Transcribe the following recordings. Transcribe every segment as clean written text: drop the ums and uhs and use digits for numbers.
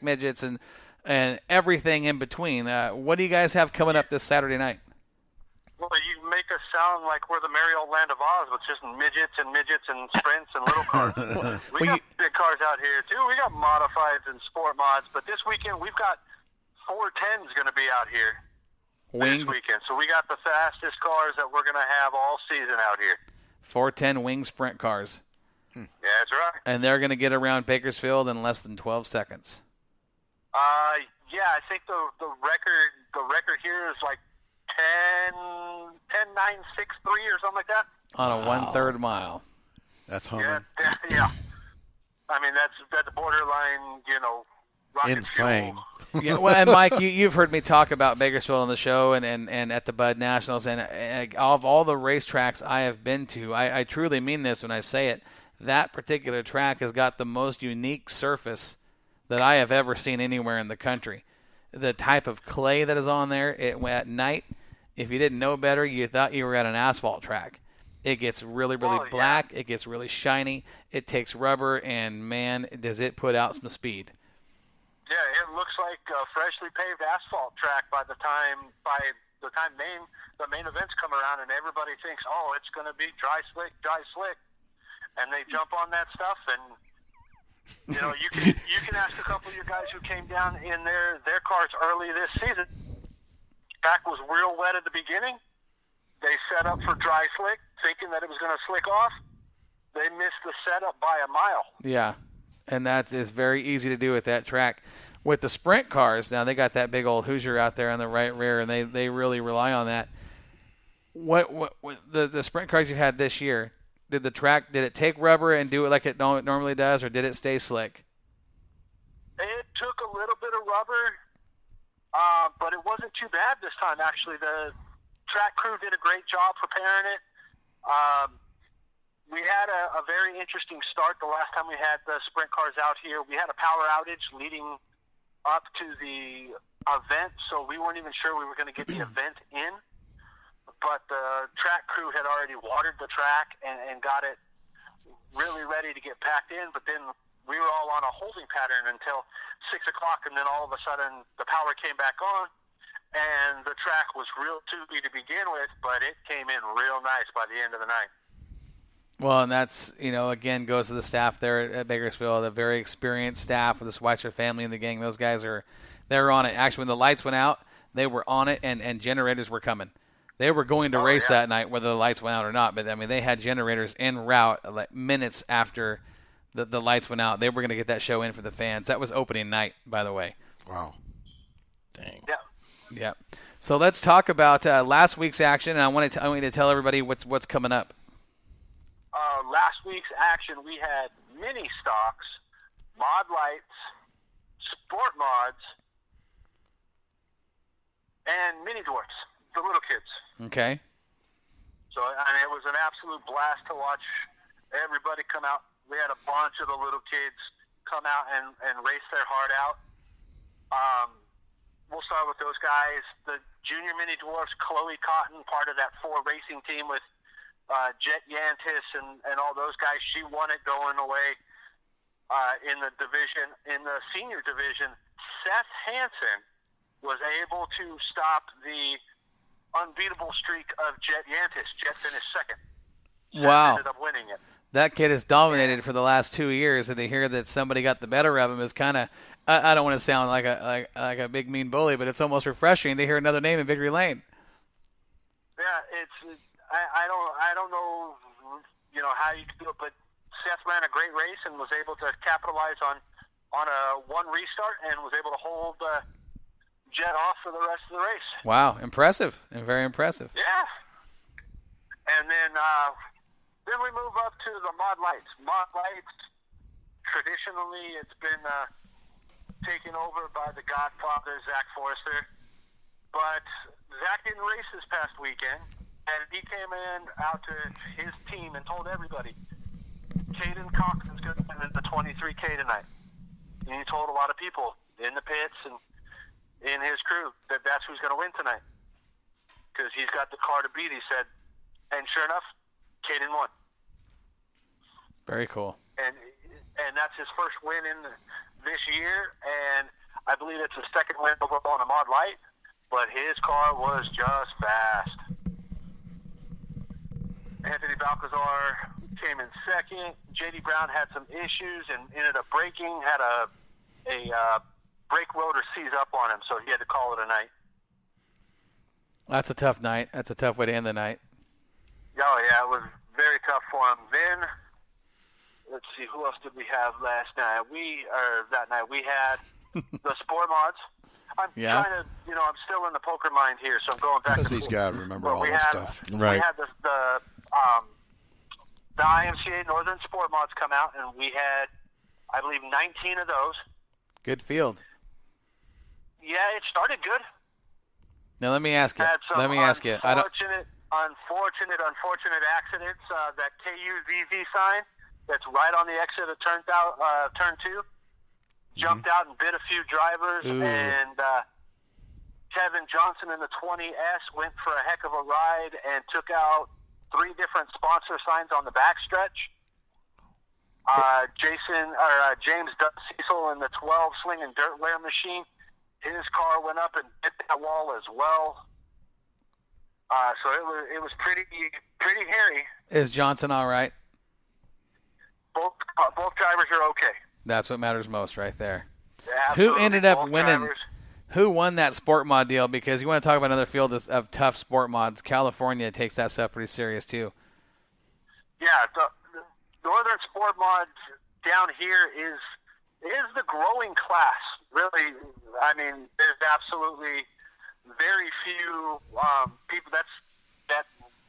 midgets, and everything in between. What do you guys have coming up this Saturday night? Well, you make us sound like we're the merry old land of Oz with just midgets and sprints and little cars. We got big cars out here, too. We got modifieds and sport mods, but this weekend we've got 410s going to be out here this weekend. So we got the fastest cars that we're going to have all season out here. 410 wing sprint cars. Yeah, that's right. And they're going to get around Bakersfield in less than 12 seconds. Yeah, I think the record here is like 10.963 or something like that. On a 1/3 mile. That's humming. Yeah. I mean, that's borderline, rocket insane. fuel. Yeah, well, and Mike, you've heard me talk about Bakersfield on the show and at the Bud Nationals, and of all the racetracks I have been to, I truly mean this when I say it, that particular track has got the most unique surface that I have ever seen anywhere in the country. The type of clay that is on there, at night, if you didn't know better, you thought you were at an asphalt track. It gets really, really black. It gets really shiny. It takes rubber, and, man, does it put out some speed. Yeah, it looks like a freshly paved asphalt track by the time the main events come around, and everybody thinks, oh, it's going to be dry slick, and they jump on that stuff, and you can ask a couple of your guys who came down in their cars early this season. Track was real wet at the beginning. They set up for dry slick, thinking that it was going to slick off. They missed the setup by a mile. Yeah, and that is very easy to do with that track. With the sprint cars, now they got that big old Hoosier out there on the right rear, and they really rely on that. What the sprint cars you had this year, did it take rubber and do it like it normally does, or did it stay slick? It took a little bit of rubber, but it wasn't too bad this time, actually. The track crew did a great job preparing it. We had a very interesting start the last time we had the sprint cars out here. We had a power outage leading up to the event, so we weren't even sure we were going to get the event in. But the track crew had already watered the track and got it really ready to get packed in. But then we were all on a holding pattern until 6 o'clock, and then all of a sudden the power came back on, and the track was real tubey to begin with, but it came in real nice by the end of the night. Well, and that's, again, goes to the staff there at Bakersfield, a very experienced staff with the Schweitzer family and the gang. Those guys they're on it. Actually, when the lights went out, they were on it, and generators were coming. They were going to race that night, whether the lights went out or not. But, I mean, they had generators en route like minutes after the lights went out. They were going to get that show in for the fans. That was opening night, by the way. Wow. Dang. Yeah. So let's talk about last week's action, and I want you to tell everybody what's coming up. Last week's action, we had mini stocks, mod lights, sport mods, and mini dwarfs, the little kids. Okay. So, it was an absolute blast to watch everybody come out. We had a bunch of the little kids come out and race their heart out. We'll start with those guys. The junior mini dwarfs, Chloe Cotton, part of that 4 racing team with Jet Yantis and all those guys. She won it going away in the division. In the senior division, Seth Hansen was able to stop the unbeatable streak of Jet Yantis. Jet finished second. Wow. Ended up winning it. That kid has dominated for the last 2 years, and to hear that somebody got the better of him is kind of, I don't want to sound like a big mean bully, but it's almost refreshing to hear another name in Victory Lane. Yeah, I don't know, how you do it, but Seth ran a great race and was able to capitalize on a one restart and was able to hold Jet off for the rest of the race. Wow, impressive and very impressive. Yeah. And then we move up to the mod lights. Mod lights, traditionally, it's been taken over by the Godfather, Zach Forrester. But Zach didn't race this past weekend, and he came out to his team and told everybody, Caden Cochran's going to win the 23K tonight. And he told a lot of people in the pits and in his crew that that's who's going to win tonight. Because he's got the car to beat, he said. And sure enough, Caden won. Very cool. And that's his first win in this year, and believe it's his second win overall on a Mod Light, but his car was just fast. Anthony Balcazar came in second. J.D. Brown had some issues and ended up braking, had a brake rotor seize up on him, so he had to call it a night. That's a tough night. That's a tough way to end the night. Oh, yeah, it was very tough for him. Then, let's see, who else did we have last night? That night we had the Sport Mods. I'm trying to, I'm still in the poker mind here, so I'm going back. Because he's got to remember all this stuff. Right. We had the IMCA Northern Sport Mods come out, and we had, I believe, 19 of those. Good field. Yeah, it started good. Now let me ask you. Unfortunate accidents. That KUZZ sign that's right on the exit of turn 2 jumped out and bit a few drivers. Ooh. And Kevin Johnson in the 20S went for a heck of a ride and took out 3 different sponsor signs on the backstretch. James Cecil in the 12 Sling and Dirt Wear machine, his car went up and hit that wall as well. So it was pretty hairy. Is Johnson all right? Both drivers are okay. That's what matters most right there. Absolutely. Who ended up Both winning? drivers. Who won that sport mod deal? Because you want to talk about another field of tough sport mods. California takes that stuff pretty serious too. Yeah, the Northern Sport Mods down here is the growing class. Really, I mean, there's absolutely very few people that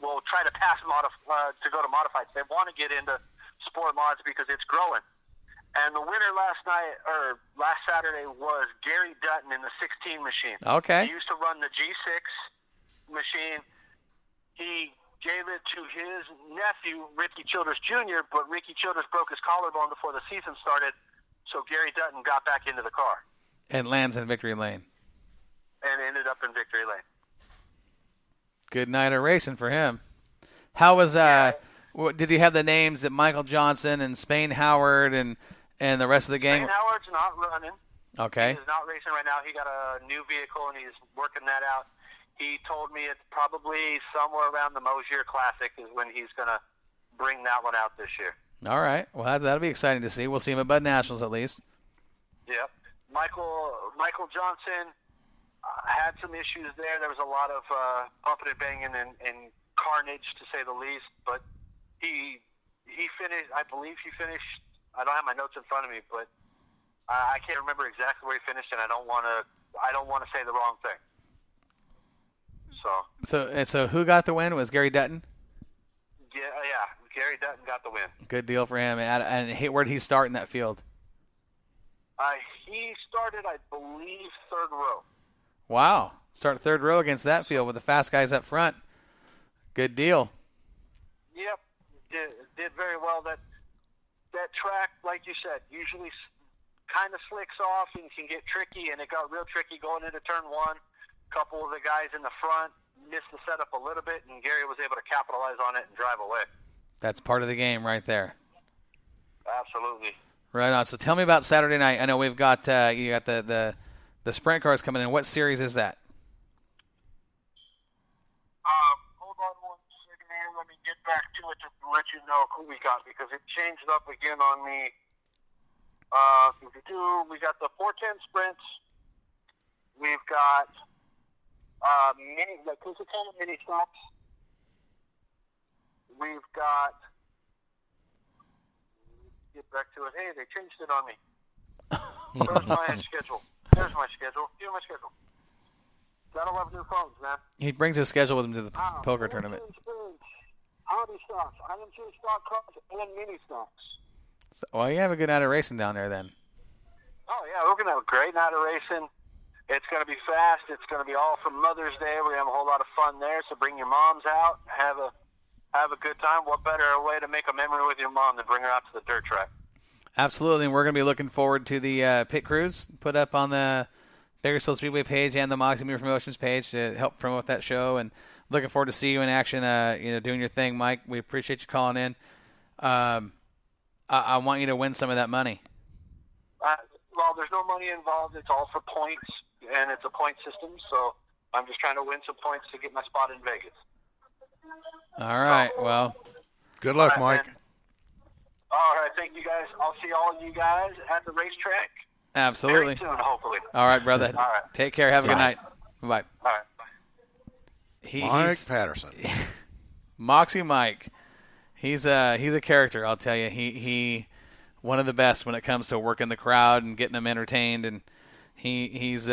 will try to to go to modifieds. They want to get into sport mods because it's growing. And the winner last Saturday was Gary Dutton in the 16 machine. Okay. He used to run the G6 machine. He gave it to his nephew, Ricky Childress Jr., but Ricky Childress broke his collarbone before the season started, so Gary Dutton got back into the car. And lands in victory lane. And ended up in victory lane. Good night of racing for him. How was did you have the names that Michael Johnson and Spain Howard and the rest of the gang? Spain Howard's not running. Okay. He's not racing right now. He got a new vehicle and he's working that out. He told me it's probably somewhere around the Mosier Classic is when he's going to bring that one out this year. All right. Well, that'll be exciting to see. We'll see him at Bud Nationals at least. Yep. Michael Johnson had some issues there. There was a lot of bumping and banging and carnage, to say the least. But he finished. I believe he finished. I don't have my notes in front of me, but I can't remember exactly where he finished, and I don't want to say the wrong thing. So who got the win? Was Gary Dutton? Yeah, Gary Dutton got the win. Good deal for him. And where did he start in that field? He started, I believe, third row. Wow. Start third row against that field with the fast guys up front. Good deal. Yep. Did very well. That track, like you said, usually kind of slicks off and can get tricky, and it got real tricky going into turn 1. A couple of the guys in the front missed the setup a little bit, and Gary was able to capitalize on it and drive away. That's part of the game right there. Absolutely. Right on. So tell me about Saturday night. I know we've got you got the sprint cars coming in. What series is that? Hold on one second here. Let me get back to it to let you know who we got because it changed up again on me. We got the 410 sprints. We've got Coca-Cola mini stocks. We've got. Get back to it. Hey, they changed it on me. Where's my schedule? There's my schedule. Here's my schedule. Gotta love new phones, man. He brings his schedule with him to the poker tournament. Hobby stocks, IMC stock cars, and mini stocks. So, well, you have a good night of racing down there then. Oh, yeah, we're going to have a great night of racing. It's going to be fast. It's going to be all for Mother's Day. We're going to have a whole lot of fun there, so bring your moms out. Have a good time. What better way to make a memory with your mom than bring her out to the dirt track? Absolutely, and we're going to be looking forward to the pit crews put up on the Bakersfield Speedway page and the Moxie Media Promotions page to help promote that show. And looking forward to see you in action. Doing your thing, Mike. We appreciate you calling in. I want you to win some of that money. well, there's no money involved. It's all for points, and it's a point system. So I'm just trying to win some points to get my spot in Vegas. All right. Well, good luck, Mike. All right. Thank you, guys. I'll see all you guys at the racetrack. Absolutely. Very soon, hopefully. All right, brother. All right. Take care. Have a good night. Bye. All right. Bye. Mike Patterson. Moxie Mike. He's a character, I'll tell you. He one of the best when it comes to working the crowd and getting them entertained, and he's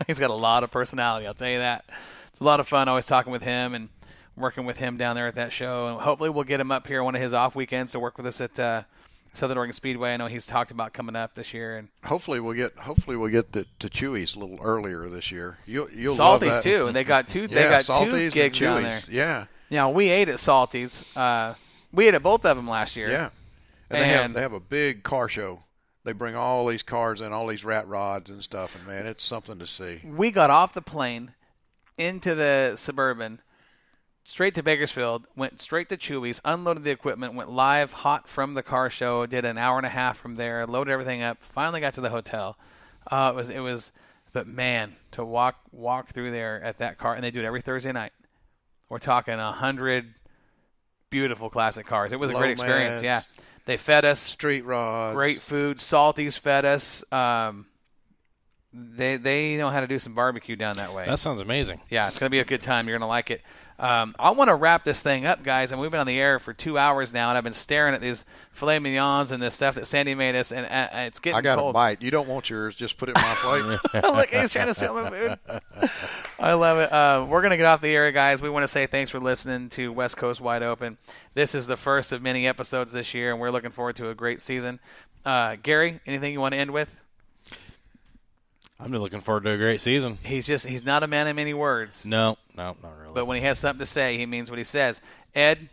he's got a lot of personality, I'll tell you that. It's a lot of fun always talking with him and working with him down there at that show, and hopefully we'll get him up here one of his off weekends to work with us at Southern Oregon Speedway. I know he's talked about coming up this year, and hopefully we'll get to Chewy's a little earlier this year. You'll Salty's love that. too, and they got two Salty's gigs and down Chewy's. there. Yeah. Now we ate at Salty's. We ate at both of them last year. Yeah. And they have a big car show. They bring all these cars in, all these rat rods and stuff, and man, it's something to see. We got off the plane into the Suburban, straight to Bakersfield, went straight to Chewy's, unloaded the equipment, went live hot from the car show, did an hour and a half from there, loaded everything up, finally got to the hotel. It was, but man, to walk through there at that car, and they do it every Thursday night. We're talking 100 beautiful classic cars. It was a great experience. Yeah, they fed us street rods, great food. Salty's fed us. They know how to do some barbecue down that way. That sounds amazing. Yeah, it's going to be a good time. You're going to like it. I want to wrap this thing up, guys, and we've been on the air for 2 hours now, and I've been staring at these filet mignons and this stuff that Sandy made us, and it's getting cold. I got cold. a bite. You don't want yours. Just put it in my plate. Look, he's trying to steal my food. I love it. We're going to get off the air, guys. We want to say thanks for listening to West Coast Wide Open. This is the first of many episodes this year, and we're looking forward to a great season. Gary, anything you want to end with? I'm just looking forward to a great season. He's not a man of many words. No, not really. But when he has something to say, he means what he says. Ed?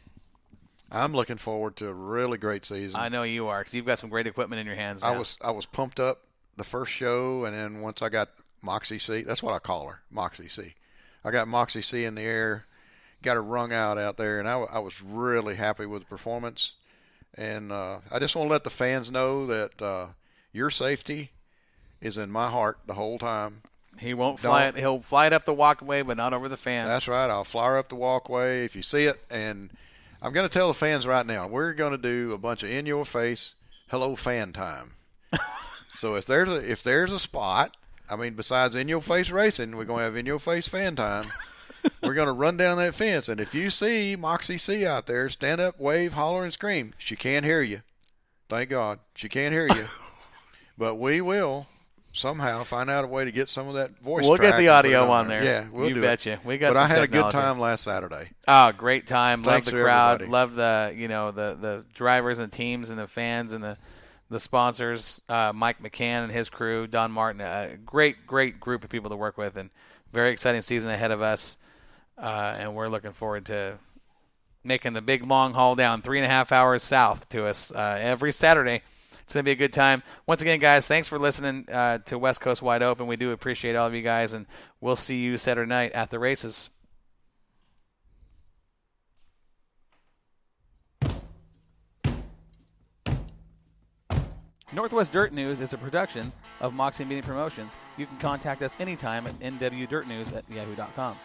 I'm looking forward to a really great season. I know you are, because you've got some great equipment in your hands now. I was pumped up the first show, and then once I got Moxie C, that's what I call her, Moxie C. I got Moxie C in the air, got her wrung out there, and I was really happy with the performance. And I just want to let the fans know that your safety is in my heart the whole time. He won't fly it. He'll fly it up the walkway, but not over the fans. That's right. I'll fly her up the walkway if you see it. And I'm going to tell the fans right now, we're going to do a bunch of in-your-face hello fan time. So if there's a spot, I mean, besides in-your-face racing, we're going to have in-your-face fan time. We're going to run down that fence. And if you see Moxie C out there, stand up, wave, holler, and scream. She can't hear you. Thank God. She can't hear you. But we will somehow find out a way to get some of that voice. We'll get the audio on there. Yeah, we'll do betcha. it. We got. But some I had technology. a good time last Saturday. Oh, great time! Thanks Love the crowd. everybody. Love the drivers and the teams and the fans and the sponsors. Mike McCann and his crew. Don Martin. A great group of people to work with, and very exciting season ahead of us. And we're looking forward to making the big long haul down 3.5 hours south to us every Saturday. It's going to be a good time. Once again, guys, thanks for listening to West Coast Wide Open. We do appreciate all of you guys, and we'll see you Saturday night at the races. Northwest Dirt News is a production of Moxie Media Promotions. You can contact us anytime at nwdirtnews@yahoo.com.